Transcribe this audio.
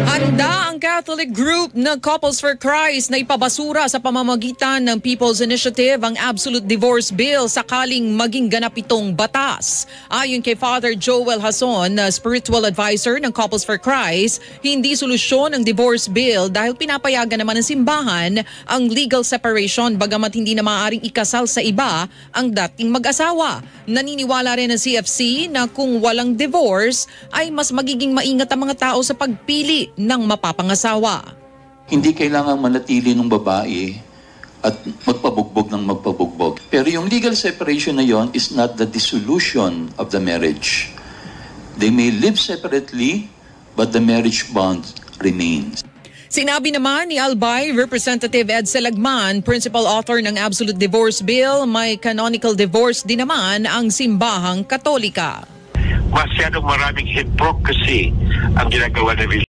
Handa ang Catholic group na Couples for Christ na ipabasura sa pamamagitan ng People's Initiative ang Absolute Divorce Bill sakaling maging ganap itong batas. Ayon kay Father Joel Hason, na spiritual advisor ng Couples for Christ, hindi solusyon ang divorce bill dahil pinapayagan naman ng simbahan ang legal separation bagamat hindi na maaaring ikasal sa iba ang dating mag-asawa. Naniniwala rin ang CFC na kung walang divorce ay mas magiging maingat ang mga tao sa pagpili ng mapapangasawa. Hindi kailangang manatili ng babae at magpabugbog ng magpabugbog. Pero yung legal separation na yon is not the dissolution of the marriage. They may live separately, but the marriage bond remains. Sinabi naman ni Albay Representative Ed Selagman, principal author ng Absolute Divorce Bill, may canonical divorce din naman ang simbahang Katolika. Masyadong maraming hypocrisy ang ginagawa ng